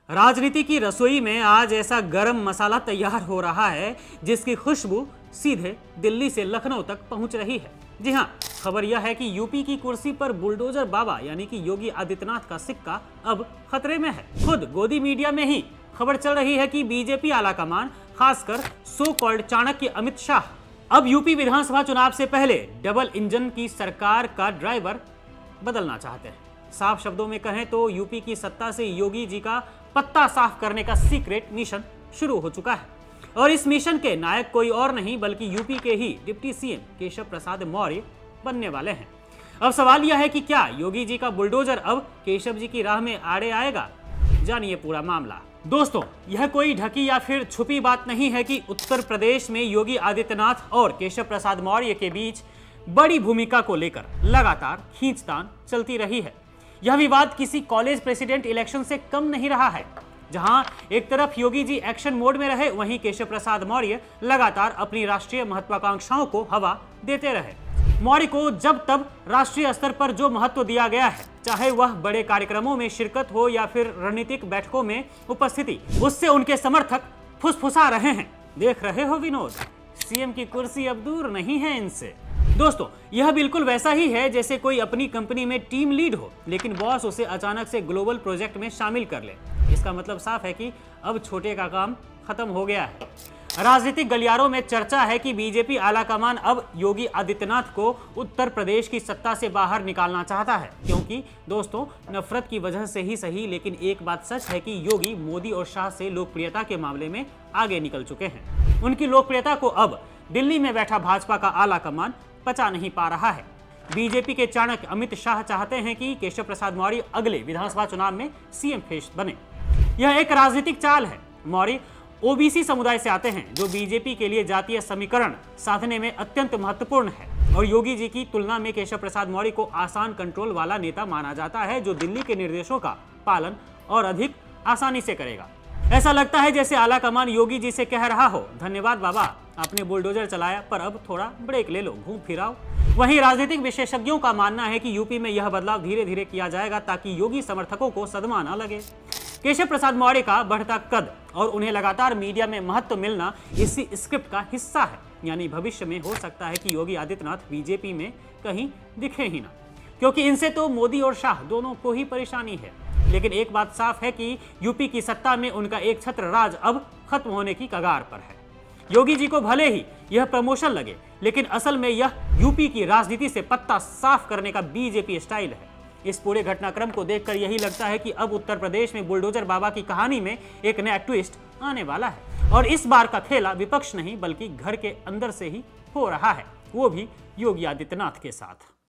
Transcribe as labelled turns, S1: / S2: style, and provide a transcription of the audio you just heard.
S1: राजनीति की रसोई में आज ऐसा गरम मसाला तैयार हो रहा है जिसकी खुशबू सीधे दिल्ली से लखनऊ तक पहुंच रही है। जी हां, खबर यह है कि यूपी की कुर्सी पर बुलडोजर बाबा यानी कि योगी आदित्यनाथ का सिक्का अब खतरे में है। खुद गोदी मीडिया में ही खबर चल रही है कि बीजेपी आलाकमान, खासकर सो कॉल्ड चाणक्य अमित शाह, अब यूपी विधानसभा चुनाव से पहले डबल इंजन की सरकार का ड्राइवर बदलना चाहते हैं। साफ शब्दों में कहें तो यूपी की सत्ता से योगी जी का पत्ता साफ करने का सीक्रेट मिशन शुरू हो चुका है और इस मिशन के नायक कोई और नहीं बल्कि यूपी के ही डिप्टी सीएम केशव प्रसाद मौर्य बनने वाले हैं। अब सवाल यह है कि क्या योगी जी का बुलडोजर अब केशव जी की राह में आड़े आएगा? जानिए पूरा मामला। दोस्तों, यह कोई ढकी या फिर छुपी बात नहीं है कि उत्तर प्रदेश में योगी आदित्यनाथ और केशव प्रसाद मौर्य के बीच बड़ी भूमिका को लेकर लगातार खींचतान चलती रही है। यह विवाद किसी कॉलेज प्रेसिडेंट इलेक्शन से कम नहीं रहा है। जहां एक तरफ योगी जी एक्शन मोड में रहे, वहीं केशव प्रसाद मौर्य लगातार अपनी राष्ट्रीय महत्वाकांक्षाओं को हवा देते रहे। मौर्य को जब तब राष्ट्रीय स्तर पर जो महत्व दिया गया है, चाहे वह बड़े कार्यक्रमों में शिरकत हो या फिर रणनीतिक बैठकों में उपस्थिति, उससे उनके समर्थक फुसफुसा रहे हैं। देख रहे हो विनोद, सीएम की कुर्सी अब दूर नहीं है इनसे। दोस्तों, यह बिल्कुल वैसा ही है जैसे कोई अपनी कंपनी में टीम लीड हो, लेकिन बॉस उसे अचानक से ग्लोबल प्रोजेक्ट में शामिल कर ले। इसका मतलब साफ है कि अब छोटे का काम खत्म हो गया है। राजनीतिक गलियारों में चर्चा है कि बीजेपी आलाकमान अब योगी आदित्यनाथ को उत्तर प्रदेश की सत्ता से बाहर निकालना चाहता है, क्योंकि दोस्तों, नफरत की वजह से ही सही, लेकिन एक बात सच है कि योगी मोदी और शाह से लोकप्रियता के मामले में आगे निकल चुके हैं। उनकी लोकप्रियता को अब दिल्ली में बैठा भाजपा का आलाकमान पचा नहीं पा रहा है। बीजेपी के चाणक्य अमित शाह चाहते हैं कि केशव प्रसाद मौर्य अगले विधानसभा चुनाव में सीएम फेस बने। यह एक राजनीतिक चाल है। मौर्य ओबीसी समुदाय से आते हैं, जो बीजेपी के लिए जातीय समीकरण साधने में अत्यंत महत्वपूर्ण है, और योगी जी की तुलना में केशव प्रसाद मौर्य को आसान कंट्रोल वाला नेता माना जाता है, जो दिल्ली के निर्देशों का पालन और अधिक आसानी से करेगा। ऐसा लगता है जैसे आलाकमान योगी जी से कह रहा हो, धन्यवाद बाबा, आपने बुलडोजर चलाया, पर अब थोड़ा ब्रेक ले लो, घूम फिराओ। वहीं राजनीतिक विशेषज्ञों का मानना है कि यूपी में यह बदलाव धीरे धीरे किया जाएगा ताकि योगी समर्थकों को सदमा न लगे। केशव प्रसाद मौर्य का बढ़ता कद और उन्हें लगातार मीडिया में महत्व मिलना इसी स्क्रिप्ट का हिस्सा है। यानी भविष्य में हो सकता है कि योगी आदित्यनाथ बीजेपी में कहीं दिखे ही ना, क्योंकि इनसे तो मोदी और शाह दोनों को ही परेशानी है। लेकिन एक बात साफ है कि यूपी की सत्ता में उनका एक छत्र राज अब खत्म होने की कगार पर है। योगी जी को भले ही यह प्रमोशन लगे, लेकिन असल में यह यूपी की राजनीति से पत्ता साफ करने का बीजेपी स्टाइल है। इस पूरे घटनाक्रम को देखकर यही लगता है कि अब उत्तर प्रदेश में बुलडोजर बाबा की कहानी में एक नया ट्विस्ट आने वाला है, और इस बार का खेला विपक्ष नहीं बल्कि घर के अंदर से ही हो रहा है, वो भी योगी आदित्यनाथ के साथ।